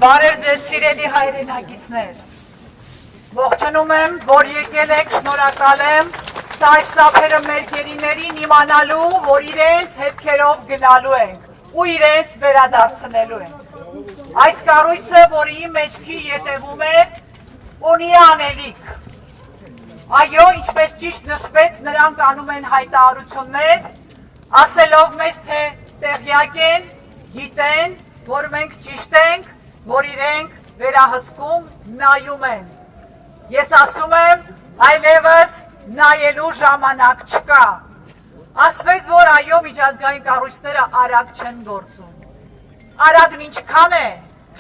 Բարև ձեզ սիրելի հայրենակիցներ, ողջունում եմ, որ եկել եք, շնորհակալ եմ, սա այս ծափերը մեր գերիներին իմանալու, որ իրենց հետքերով գնալու ենք ու իրենց վերադարձնելու ենք։ Այս կառույցը, որի մեջքի ետևում է, ունի անելիք։ Այո, ինչպես ճիշտ նշվեց, նրանք անում են հայտարարություններ, ասելով մեզ, թե տեղյակ են, գիտեն, որ մենք ճիշտ ենք, որ իրենք վերահսկում նայում են։ Ես ասում եմ, այլևս նայելու ժամանակ չկա։ Ասվեց, որ այո, միջազգային կառույցները արագ չեն գործում։ Արագն ինչքան է,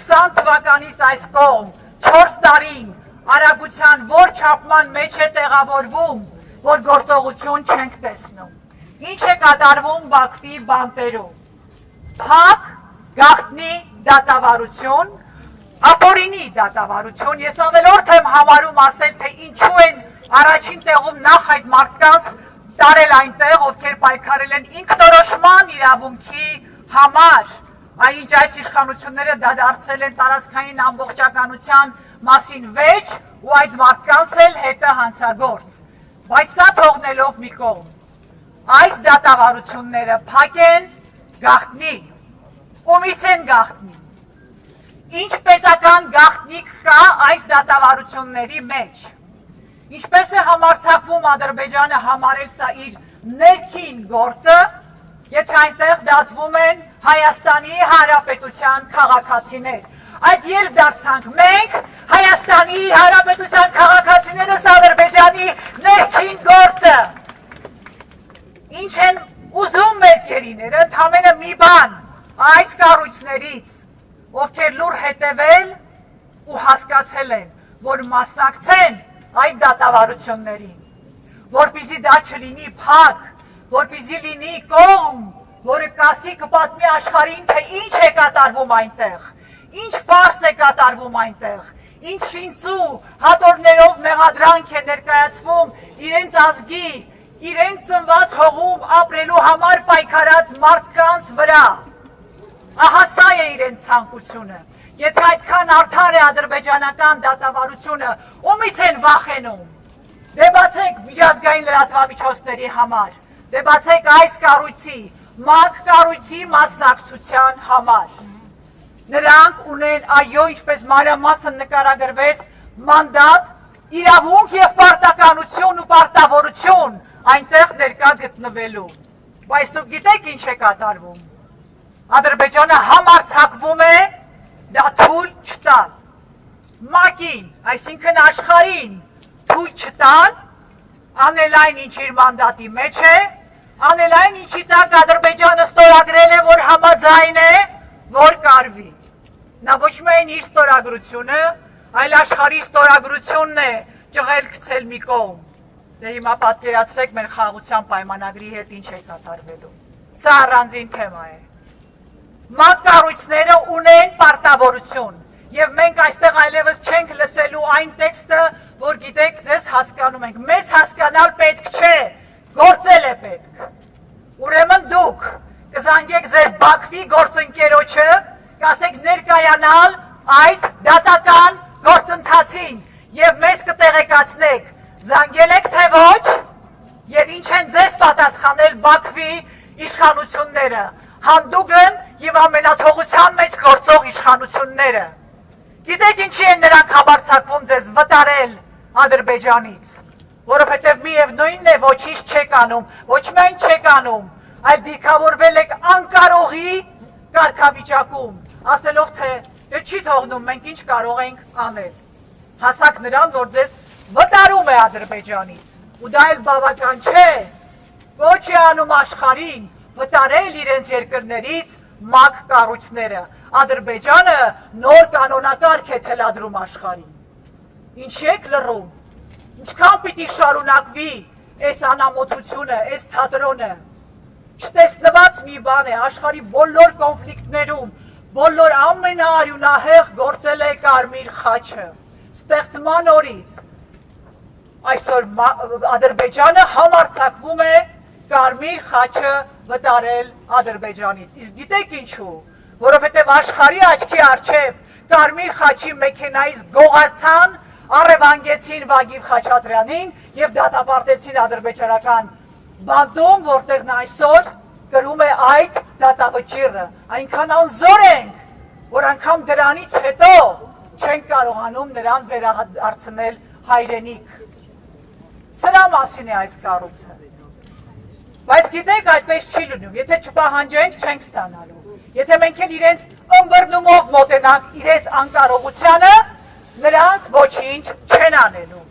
20 թվականից այս կողմ, 4 տարին, արագության որ չափման մեջ է տեղավորվում, որ գործողություն չենք տեսնում։ Ինչ է կատարվում Բաքվի բանտերում։ Փակ, գաղտնի դատավարություն, ապօրինի դատավարություն, ես ավելորդ եմ համարում ասել, թե ինչու են առաջին տեղում նախ այդ մարդկանց տարել այնտեղ, ովքեր պայքարել են ինքնորոշման իրավունքի համար, այնինչ այս իշխանությունները դարձրել են տարածքային ամբողջականության մասին վեճ ու այդ մարդկանց էլ հետը հանցագործ, բայց սա թողնելով մի կողմ, այս դատավարությունները փակ են, գաղտնի, ումից են գաղտնի, ինչ պետական գաղտնիք կա այս դատավարությունների մեջ, ինչպես է համարձակվում Ադրբեջանը համարել սա իր ներքին գործը, եթե այնտեղ դատվում են Հայաստանի Հանրապետության քաղաքացիներ, այդ երբ դարձանք մենք, Հայաստանի Հանրապետության քաղաքացիներս Ադրբեջանի ներքին գործը, ինչ են ուզում մեր գերիները, ընդամենը մի բան, այս կառույցներից, ովքեր լուր հետևել ու հասկացել են, որ մասնակցեն այդ դատավարություններին, որպեսզի դա չլինի փակ, որպեսզի լինի կողմ, որը կասի կպատմի աշխարհին, թե ինչ է կատարվում այնտեղ, ինչ ֆարս է կատարվում այնտեղ, ինչ շինծու հատորներով մեղադրանք է ներկայացվում իրենց ազգի, իրենց ծնված հողում ապրելու համար պայքարած մարդկանց վրա։ Ահա սա է իրենց ցանկությունը։ Եթե այդքան արդար է ադրբեջանական դատավարությունը, ումից են վախենում։ Դե բացեք միջազգային լրատվամիջոցների համար, դե բացեք այս կառույցի, ՄԱԿ կառույցի մասնակցության համար։ Նրանք ունեն, այո, ինչպես մանրամասն նկարագրվեց, մանդատ, իրավունք և պարտականություն ու պարտավորություն այնտեղ ներկա գտնվելու։ Բայց դուք գիտեք ինչ է կատարվում։ Ադրբեջանը համարձակվում է դա թույլ չտալ։ ՄԱԿ-ին, այսինքն աշխարհին թույլ չտալ, անել այն, ինչ իր մանդատի մեջ է, անել այն, ինչի տակ Ադրբեջանը ստորագրել է, որ համաձայն է, որ կարվի։ Նա ոչ միայն իր ստորագրությունը, այլ աշխարհի ստորագրությունն է ճղել գցել մի կողմ։ Դե հիմա պատկերացրեք մեր խաղաղության պայմանագրի հետ ինչ է կատարվելու։ Սա առանձին թեմա է։ ՄԱԿ կառույցները ունեն պարտավորություն, եւ մենք այստեղ այլևս չենք լսելու այն տեքստը, որ գիտեք, ձեզ հասկանում ենք։ Մեզ հասկանալ պետք չէ, գործել է պետք։ Ուրեմն դուք կզանգեք ձեր Բաքվի գործընկերոջը, կասեք ներկայանալ այդ դատական գործընթացին եւ մեզ կտեղեկացնեք, զանգել եք թե ոչ, եւ ինչ են ձեզ պատասխանել Բաքվի իշխանությունները, հանդուգն եւ ամենաթողության մեջ գործող իշխանությունները։ Գիտեք ինչի են նրանք համարձակվում ձեզ վտարել Ադրբեջանից, որովհետև միևնույնն է ոչինչ չեք անում, ոչ միայն չեք անում, այլ դիրքավորվել եք անկարողի կարգավիճակում, ասելով թե դե չի թողնում, մենք ինչ կարող ենք անել։ Հասակ նրան, որ ձեզ վտարում է Ադրբեջանից, ու դա էլ բավական չէ, կոչ է անում աշխարհին վտարել իրենց երկրներից ՄԱԿ կառույցները, Ադրբեջանը նոր կանոնակարգ է թելադրում աշխարհին։ Ինչի եք լռում, ինչքան պիտի շարունակվի այս անամոթությունը, այս թատրոնը, չտեսնված մի բան է, աշխարհի բոլոր կոնֆլիկտներում, բոլոր ամենաարյունահեղ գործել է Կարմիր խաչը, ստեղծման օրից, այսօր Ադրբեջանը համարձակվում է կարմիր խաչը վտարել Ադրբեջանից։ Իսկ գիտեք ինչու, որովհետև աշխարհի աչքի առջև կարմիր խաչի մեքենայից գողացան, առևանգեցին Վագիվ Խաչատրյանին եւ դատապարտեցին ադրբեջանական բանտում, որտեղ նա այսօր կրում է այդ դատավճիռը։ Այնքան անզոր ենք, որ անգամ դրանից հետո չենք կարողանում նրան վերադարձնել հայրենիք։ Սրա մասին է այս կառույցը։ Բայց գիտեք, այդպես չի լինում, եթե չպահանջենք, չենք ստանալու։ Եթե մենք էլ իրենց ըմբռնումով մոտենանք իրենց անկարողությանը, նրանք ոչինչ չեն անելու։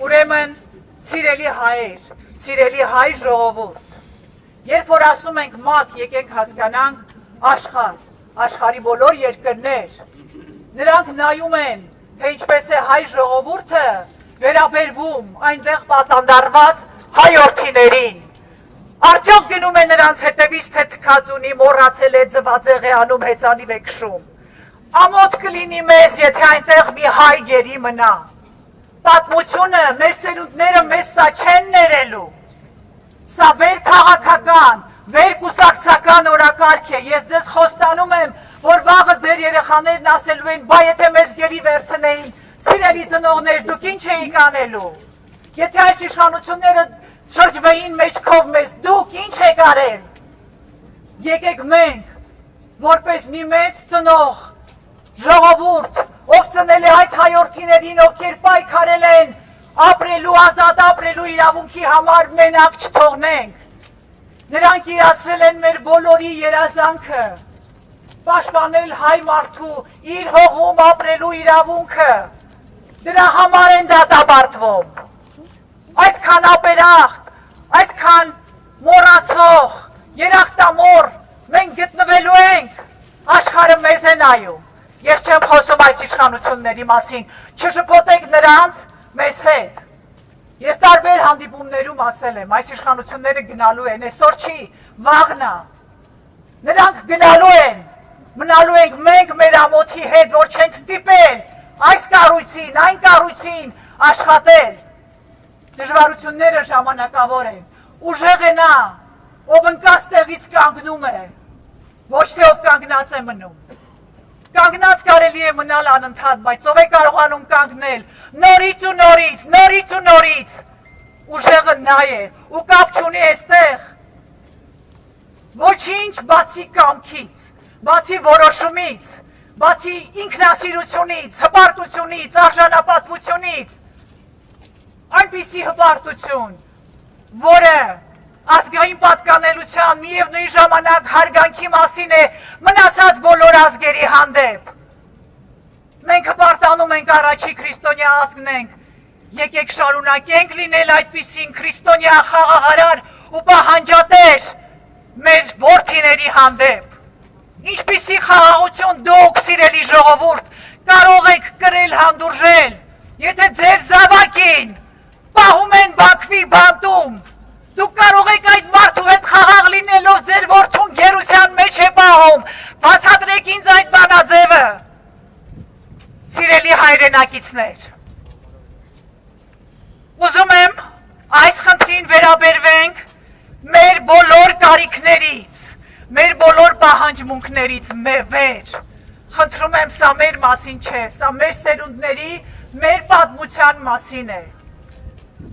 Ուրեմն, սիրելի հայեր, սիրելի հայ ժողովուրդ, երբ որ ասում ենք ՄԱԿ, եկենք հասկանանք աշխարհ, աշխարհի բոլոր երկրներ, նրանք նայում են, թե ինչպես է հայ ժողովուրդը վերաբերվում այնտեղ պատանդարված հայորդիներին։ Արդյոք գնում է նրանց հետևից, թե թքած ունի, մոռացել է, ձվածեղ է անում, հեծանիվ է քշում։ Ամոթ կլինի մեզ, եթե այնտեղ մի հայ գերի մնա։ Պատմությունը, մեր սերունդները մեզ սա չեն ներելու։ Սա վեր քաղաքական, վեր կուսակցական օրակարգ է։ Ես ձեզ խոստանում եմ, որ վաղը ձեր երեխաներն ասելու են, բա եթե մեզ գերի վերցնեին, սիրելի ծնողներ, դուք ինչ էիք անելու։ Եթե այս իշխանությունները շրջվեին մեջքով մեզ, դուք ինչ եք արել։ Եկեք մենք, որպես մի մեծ ծնող, ժողովուրդ, ով ծնել է այդ հայորդիներին, ովքեր պայքարել են ապրելու, ազատ ապրելու իրավունքի համար, մենակ չթողնենք։ Նրանք իրացրել են մեր բոլորի երազանքը, պաշտպանել հայ մարդու իր հողում ապրելու իրավունքը։ Դրա համար են դատապարտվում։ Այդքան ապերախտ, այդքան մոռացող, երախտամոռ մենք գտնվելու ենք, աշխարհը մեզ է նայում։ Ես չեմ խոսում այս իշխանությունների մասին, չշփոթեք նրանց մեզ հետ։ Ես տարբեր հանդիպումներում ասել եմ, այս իշխանությունները գնալու են, այսօր չի, վաղն է։ Նրանք գնալու են, մնալու ենք մենք մեր ամոթի հետ, որ չենք ստիպել այս կառույցին, այն կառույցին աշխատել։ Դժվարությունները ժամանակավոր են, ուժեղ է նա, ով ընկած տեղից կանգնում է, ոչ թե ով կանգնած է մնում։ Կանգնած կարելի է մնալ անընդհատ, բայց ով է կարողանում կանգնել նորից ու նորից, նորից ու նորից։ Ուժեղը նա է, ու կապ չունի այստեղ ոչինչ բացի կամքից, բացի որոշումից, բացի ինքնասիրությունից, հպարտությունից, արժանապատվությունից, այնպիսի հպարտություն, որը ազգային պատկանելության միևնույն ժամանակ հարգանքի մասին է մնացած բոլոր ազգերի հանդեպ։ Մենք հպարտանում ենք առաջի քրիստոնյա ազգն ենք, եկեք շարունակենք լինել այդպիսին քրիստոնյա խաղաղարար ու պահանջատեր մեր որդիների հանդեպ։ Ինչպիսի խաղաղություն դուք, սիրելի ժողովուրդ, կարող եք կրել հանդուրժել, եթե ձեր զավակին պահում են Բաքվի բանտում, դուք կարող եք այդ մարդու հետ խաղաղ լինելով ձեր որդուն գերության մեջ է պահում, բացատրեք ինձ այդ բանաձևը։ Սիրելի հայրենակիցներ, ուզում եմ այս խնդրին վերաբերվենք մեր բոլոր կարիքներից, մեր բոլոր պահանջմունքներից վեր։ Խնդրում եմ, սա մեր մասին չէ, սա մեր սերունդների, մեր պատմության մասին է։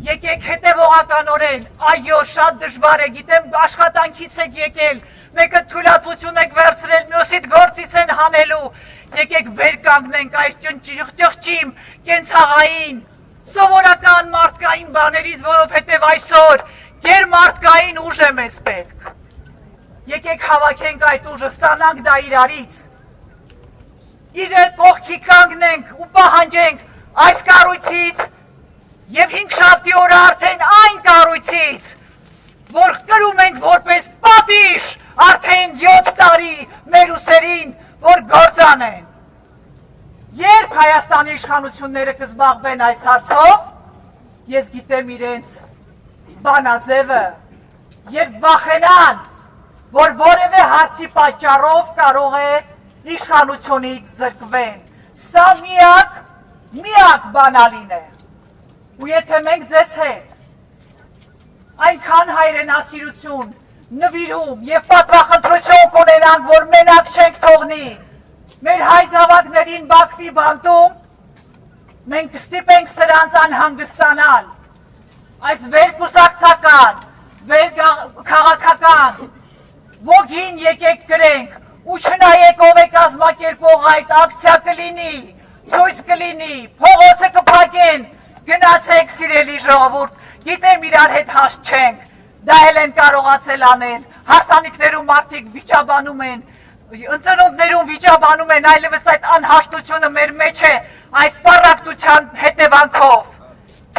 Եկեք հետևողականորեն, այո, շատ դժվար է, գիտեմ աշխատանքից եք եկել, մեկը թույլատվություն եք վերցրել, մյուսիդ գործից են հանելու, եկեք վեր կանգնենք այս ճղճիմ կենցաղային, սովորական մարդկային բաներից, որովհետև այսօր գերմարդկային ուժ է մեզ պետք։ Եկեք հավաքենք այդ ուժը, ստանանք դա իրարից, իրար կողքի կանգնենք ու պահանջենք այս կառույցից և 5 շաբթի օրը արդեն այն կառույցից, որ կրում ենք որպես պատիժ արդեն 7 տարի մեր ուսերին, որ գործանեն։ Երբ Հայաստանի իշխանությունները կզբաղվեն այս հարցով, ես գիտեմ իրենց բանաձևը, երբ վախենան, որ որևէ հարցի պատճառով կարող է իշխանությունից զրկվեն։ Սա միակ բանալին է։ ու եթե մենք ձեզ հետ այնքան հայրենասիրություն, նվիրում և պատվախնդրություն կունենանք, որ մենակ չենք թողնի մեր հայ զավակներին Բաքվի բանտում, մենք կստիպենք սրանց անհանգստանալ, այս վերկուսակցական, վերքաղաքական ոգին եկեք գրենք ու չնայեք ով է կազմակերպող այդ ակցիա կլինի, ցույց կլինի, փողոցը կփակեն, գնացեք սիրելի ժողովուրդ, գիտեմ իրար հետ հաստ չենք, դա էլ են կարողացել անել, հարսանիքներում մարդիկ վիճաբանում են, ընծնունդներում վիճաբանում են, այլևս այդ անհաշտությունը մեր մեջ է, այս պառակտության հետևանքով,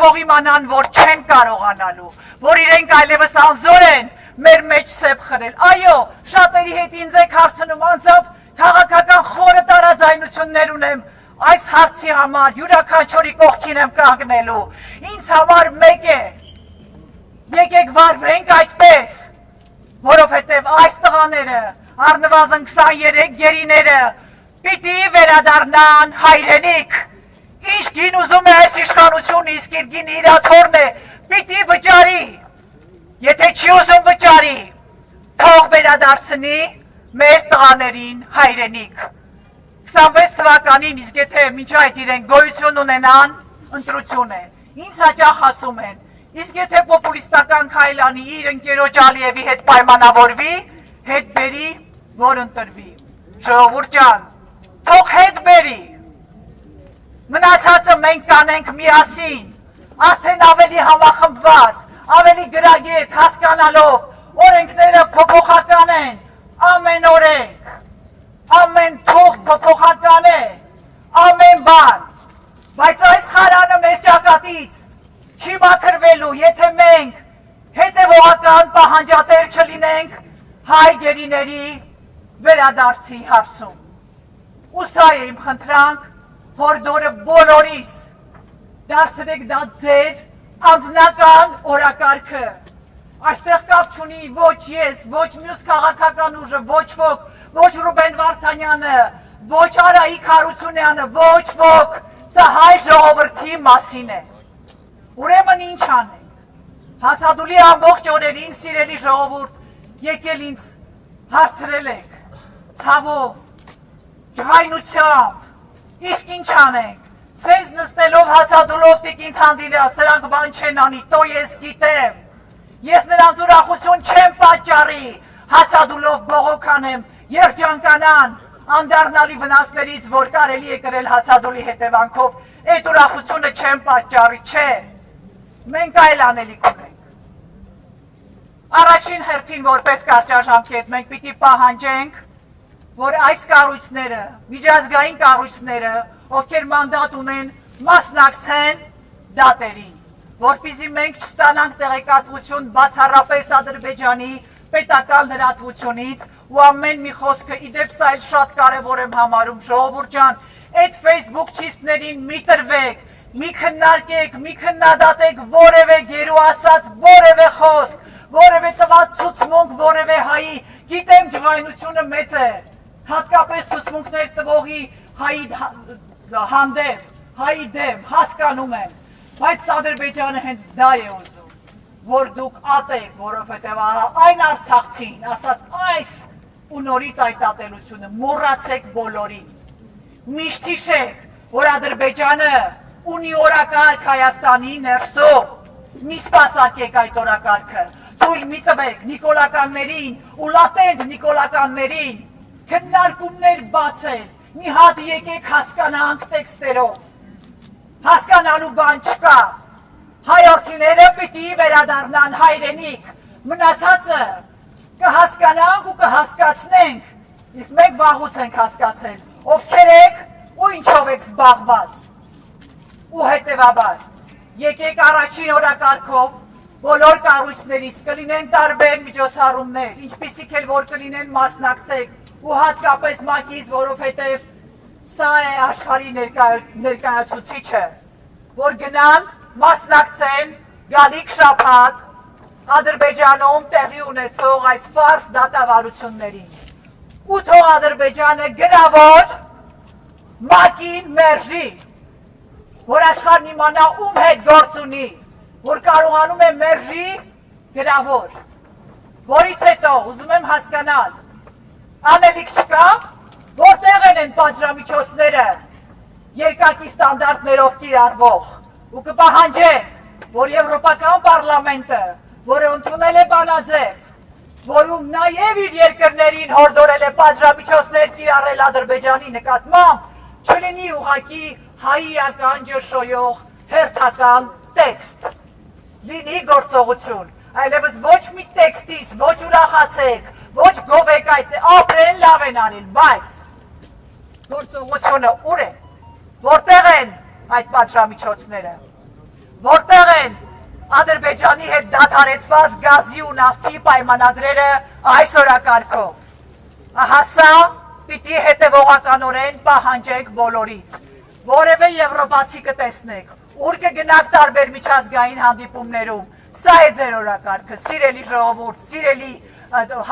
թող իմանան, որ չեն կարողանալու, որ իրենք այլևս անզոր են մեր մեջ սեպ խրել, այո, շատերի հետ ինձ եք հարցնում, անձամբ քաղաքական խորը տարաձայնություններ ունեմ, այս հարցի համար յուրաքանչյուրի կողքին եմ կանգնելու, ինձ համար մեկ է, եկեք վարվենք այդպես, որովհետև այս տղաները, առնվազն 23 գերիները, պիտի վերադառնան հայրենիք, ինչ գին ուզում է այս իշխանությունը, իսկ իր գինը իր աթոռն է, պիտի վճարի, եթե չի ուզում վճարի, թող վերադարձնի մեր տղաներին հայրենիք։ 26 թվականին, իսկ եթե մինչ այդ իրենք գոյություն ունենան, ընտրություն է, ինձ հաճախ ասում են, իսկ եթե պոպուլիստական քայլանի իր ընկերոջ Ալիևի հետ պայմանավորվի, հետ բերի, որ ընտրվի։ Ժողովուրդ ջան, թող հետ բերի։ Մնացածը մենք կանենք միասին, արդեն ավելի համախմբված, ավելի գրագետ, հասկանալով, օրենքները փոփոխական են, ամեն օրենք, ամեն թող փոփոխական է, ամեն բան, բայց այս խարանը մեր ճակատից չի մաքրվելու, եթե մենք հետևողական պահանջատեր չլինենք հայ գերիների վերադարձի հարցում։ Ու սա է իմ խնդրանք, հորդորը բոլորիս, դարձրեք դա ձեր անձնական օրակարգը։ Այստեղ կապ չունի ոչ ես, ոչ մյուս քաղաքական ուժը, ոչ ոք, ոչ Ռուբեն Վարդանյանը, ոչ Արայիկ Հարությունյանը, ոչ ոք, սա հայ ժողովրդի մասին է։ Ուրեմն ինչ անենք, Հասադուլի ամբողջ օրերին սիրելի ժողովուրդ, եկել ինձ հարցրել եք, ցավով, ջղայնությամբ, իսկ ինչ անենք, սենց նստելով Հասադուլով տիկին Թանդիլյա, սրանք բան չեն անի, տո ես գիտեմ, ես նրանց ուրախություն չեմ պատճառի, Հասադուլով բողոքանեմ, երջանկանան, անդառնալի վնասներից, որ կարելի է կրել Հասադուլի հետևանքով, այդ ուրախությունը չեմ պատճառի, չէ, մենք այլ անելիք ունենք։ Առաջին հերթին որպես կարճաժամկետ մենք պիտի պահանջենք, որ այս կառույցները, միջազգային կառույցները, ովքեր մանդատ ունեն, մասնակցեն դատերին, որպեսզի մենք չստանանք տեղեկատվություն բացառապես Ադրբեջանի պետական լրատվությունից ու ամեն մի խոսքը, իդեպ սա էլ շատ կարևոր եմ համարում, ժողովուրդ ջան, այդ ֆեյսբուքչիստներին մի տրվեք, մի քննարկեք, մի քննադատեք որևէ գերու ասած, որևէ խոսք, որևէ տված ցուցմունք, որևէ հայի, գիտեմ ջղայնությունը մեծ է, հատկապես ցուցմունքներ տվողի հայի հանդեպ, հայի դեմ, հասկանում եմ, բայց Ադրբեջանը հենց դա է ուզում, որ դուք ատեք, որովհետև այն արցախցին, ասած այս ու նորից այդ ատելությունը, մոռացեք բոլորին, միշտ հիշեք, որ Ադրբեջանը ունի օրակարգ Հայաստանի ներսով, մի սպասարկեք այդ օրակարգը, թույլ մի տվեք նիկոլականներին ու լատենտ նիկոլականներին, քննարկումներ բացել, մի հատ եկեք հասկանանք տեքստերով, հասկանալու բան չկա, հայորդիները պիտի վերադառնան հայրենիք, մնացածը կհասկանանք ու կհասկացնենք, իսկ մենք վաղուց ենք հասկացել, ովքեր եք ու ինչով եք զբաղված, ու հետևաբար, եկեք առաջին օրակարգով, բոլոր կառույցներից կլինեն տարբեր միջոցառումներ, ինչպիսիք էլ որ կլինեն մասնակցեք ու հատկապես ՄԱԿ-ից, որովհետև սա է աշխարհի ներկայացուցիչը, որ գնան մասնակցեն գալիք շաբաթ Ադրբեջանում տեղի ունեցող այս ֆարս դատավարություններին ու թող Ադրբեջանը գրավոր ՄԱԿ-ին մերժի, որ աշխարհն իմանա ում հետ գործ ունի, որ կարողանում է մերժի գրավոր, որից հետո ուզում եմ հասկանալ, անելիք չկա, որտեղ են պատժամիջոցները երկակի ստանդարտներով կիրառվող ու կպահանջեն, որ Եվրոպական պարլամենտը, որը ընդունել է բանաձև, որում նաև իր երկրներին հորդորել է պատժամիջոցներ կիրառել Ադրբեջանի նկատմամբ, չլինի ուղղակի հայիական ջրշոյող հերթական տեքստ, լինի գործողություն, այլևս ոչ մի տեքստից, ոչ ուրախացեք, ոչ գովեք այդ ապրեն լավ են արել, բայց գործողությունը ուր է, որտեղ են այդ պատժամիջոցները, որտեղ են Ադրբեջանի հետ դադարեցված գազի ու նավթի պայմանագրերը այս օրակարգով։ Ահա սա պիտի հետևողականորեն պահանջեք բոլորից, որևէ եվրոպացի կտեսնեք, ուր կգնաք տարբեր միջազգային հանդիպումներում, սա է ձեր օրակարգը, սիրելի ժողովուրդ, սիրելի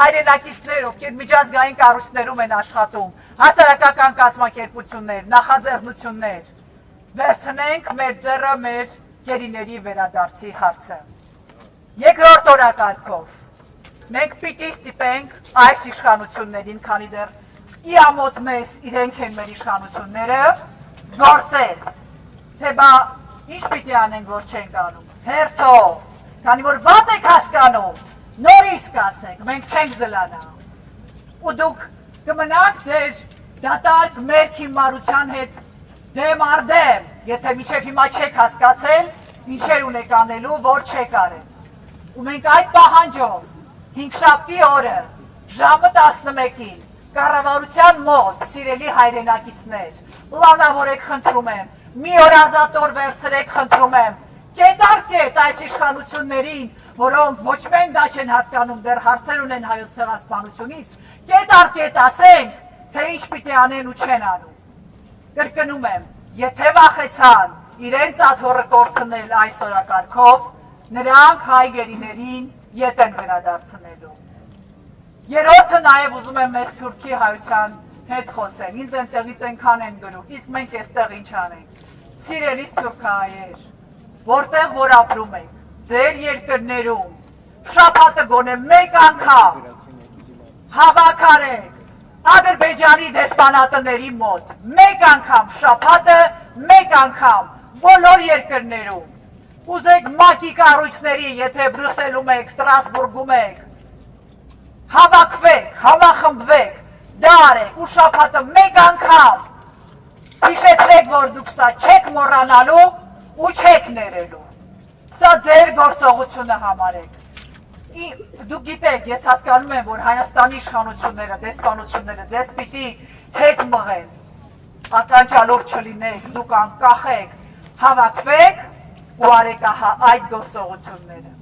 հայրենակիցներ, ովքեր միջազգային կառույցներում են աշխատում, հասարակական կազմակերպություններ, նախաձեռնություններ, վերցնենք մեր ձեռը մեր գերիների վերադարձի հարցը։ Երկրորդ օրակարգով մենք պիտի ստիպենք այս իշխանություններին, քանի դեռ իամոտ մեզ իրենք են մեր իշխանությունները, գործել, թե բա ինչ պիտի անենք, որ չենք անում, հերթով, քանի որ վատ եք հասկանում, նորից կասենք, մենք չենք զլանա, ու դուք կմնաք ձեր դատարկ մեր հիմարության հետ դեմ արդեմ, եթե մինչև հիմա չեք հասկացել, ինչեր ունեք անելու, որ չեք արել։ Ու մենք այդ պահանջով, հինգշաբթի օրը, ժամը 11-ին, կառավարության մոտ, սիրելի հայրենակիցներ, պլանավորեք խնդրում եմ, մի օր ազատոր վերցրեք խնդրում եմ, կետ առ կետ այս իշխանություններին, որոնք ոչ մեն դա չեն հասկանում, դեռ հարցեր ունեն հայոց ցեղասպանությունից, կետ առ կետ ասենք, թե ինչ պիտի անեն ու չեն անում։ Կրկնում եմ, եթե վախեցան իրենց աթոռը կորցնել այս օրակարգով, նրանք հայ գերիներին ետ են վերադարձնելու։ Երրորդը նաև ուզում եմ մեզ թուրքի հայության հետ խոսել, ինձ այնտեղից այնքան են գրում, իսկ մենք այստեղ ինչ անենք։ Սիրելիս թուրքահայեր, որտեղ որ ապրում եք, ձեր երկրներում, շաբաթը գոնե մեկ անգամ հավաքարեք Ադրբեջանի դեսպանատների մոտ, մեկ անգամ շաբաթը, մեկ անգամ բոլոր երկրներում, ուզեք ՄԱԿ-ի կառույցների, եթե Բրյուսելում եք, Ստրասբուրգում եք, հավաքվեք, համախմբվեք, դա արեք ու շաբաթը մեկ անգամ հիշեցրեք, որ դուք սա չեք մոռանալու ու չեք ներելու, սա ձեր գործողությունը համարեք։ Դուք գիտեք, ես հասկանում եմ, որ Հայաստանի իշխանությունները, դեսպանությունները ձեզ պիտի հետ մղեն, ականջալուր չլինեք, դուք անկախ եք, հավաքվեք ու արեք այդ գործողությունները։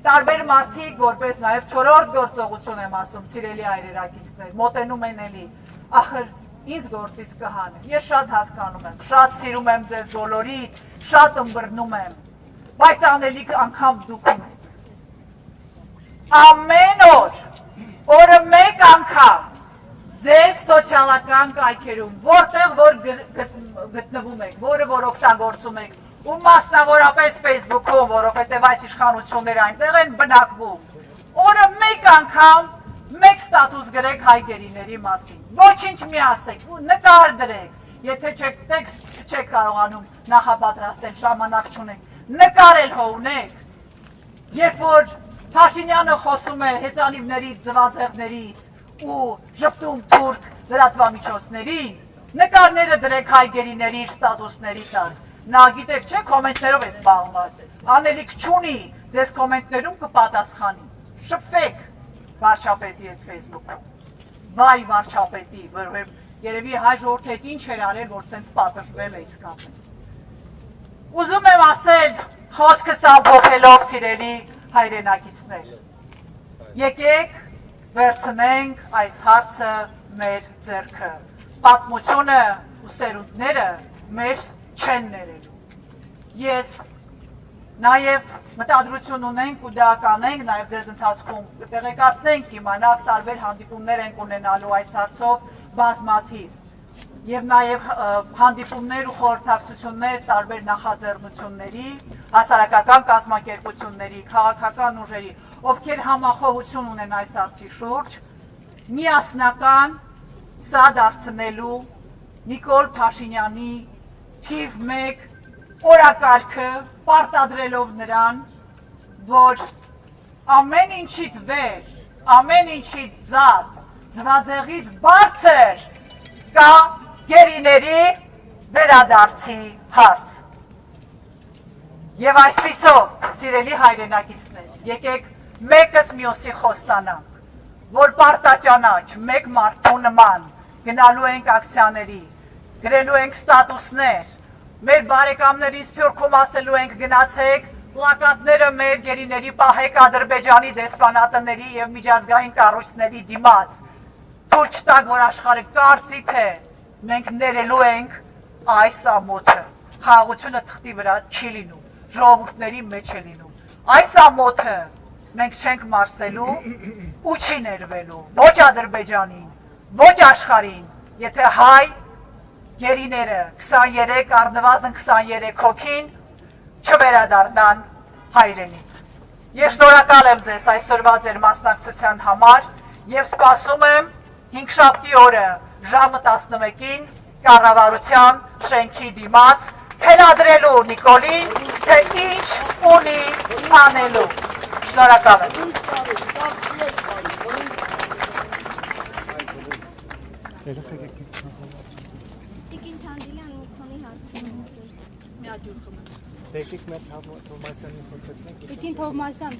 Տարբեր մարդիկ, որպես նաև չորրորդ գործողություն եմ ասում, սիրելի հայրենակիցներ, մոտենում են էլի, ախր ինձ գործից կհանեն, ես շատ հասկանում եմ, շատ սիրում եմ ձեզ բոլորի, շատ ըմբռնում եմ, բայց անելիք անգամ դուք ունեք։ Ամեն օր, օրը մեկ անգամ, ձեր սոցիալական կայքերում, որտեղ որ գտնվում եք, որը որ օգտագործում եք, ու մասնավորապես Facebook-ում, որովհետև այս իշխանությունները այնտեղ են բնակվում, օրը մեկ անգամ, մեկ ստատուս գրեք հայ գերիների մասին, ոչինչ մի ասեք, ու նկար դրեք, եթե չեք կարողանում նախապատրաստել, ժամանակ չունեք, նկարել հո ունեք, երբ որ Փաշինյանը խոսում է հեծանիվներից, ձվածեղներից ու ժպտում թուրք լրատվամիջոցներին, նկարները դրեք հայ գերիների իր ստատուսների տակ։ Նա գիտեք չէ, կոմենտներով է զբաղված, անելիք չունի, ձեզ կոմենտներում կպատասխանի։ Շփվեք վարչապետի հետ Facebook-ում։ Վայ վարչապետի, որ երևի հայ ժողովուրդը հետ ինչ էր արել, որ ցենց պատժվել է իսկապես։ Ուզում եմ ասել, խոսքս ամփոփելով սիրելի հայրենակիցներ, եկեք վերցնենք այս հարցը մեր ձեռքը, պատմությունը ու սերունդները մեր չեն ներելու։ Ես նաև մտադրություն ունենք ու դա կանենք, նաև ձեզ ընթացքում կտեղեկացնենք, իմանաք տարբեր հանդիպումներ ենք ունենալու այս հարցով բազմաթիվ։ եւ նաեւ հանդիպումներ ու խորհրդակցություններ տարբեր նախաձեռնությունների, հասարակական կազմակերպությունների, քաղաքական ուժերի, ովքեր համախոհություն ունեն այս հարցի շուրջ, միասնական սա դարձնելու Նիկոլ Փաշինյանի թիվ 1 օրակարգը պարտադրելով նրան, որ ամեն ինչից վեր, ամեն ինչից զատ, ձվածեղից բարձր կա գերիների վերադարձի հարց։ Եվ այսպիսով, սիրելի հայրենակիցներ, եկեք մեկս մյուսի խոստանանք, որ պարտաճանաչ մեկ մարդու նման գնալու ենք ակցիաների, գրելու ենք ստատուսներ, մեր բարեկամներից փյուրքում ասելու ենք գնացեք, պլակատները մեր գերիների պահեք Ադրբեջանի դեսպանատների եւ միջազգային կառույցների դիմաց, թույլ չտաք, որ աշխարհը կարծի թե մենք ներելու ենք այս ամոթը, խաղաղությունը թղթի վրա չի լինում, ժողովուրդների մեջ է լինում, այս ամոթը մենք չենք մարսելու ու չի ներվելու, ոչ Ադրբեջանին, ոչ աշխարհին, եթե հայ գերիները 23 առնվազն 23 հոգին չվերադառնան հայրենիք։ Ես շնորհակալ եմ ձեզ այսօրվա ձեր մասնակցության համար եւ սպասում եմ 5-շաբթի օրը ժամը 11-ին կառավարության շենքի դիմաց թելադրելու Նիկոլին, թե ինչ ունի անելու։ Շնորհակալ եմ։ Տիկին Թանդիլյան մի քանի հարցեր Տեկիկ մեր Թովմասյանի խոսեցնենք։ Տիկին Թովմասյան,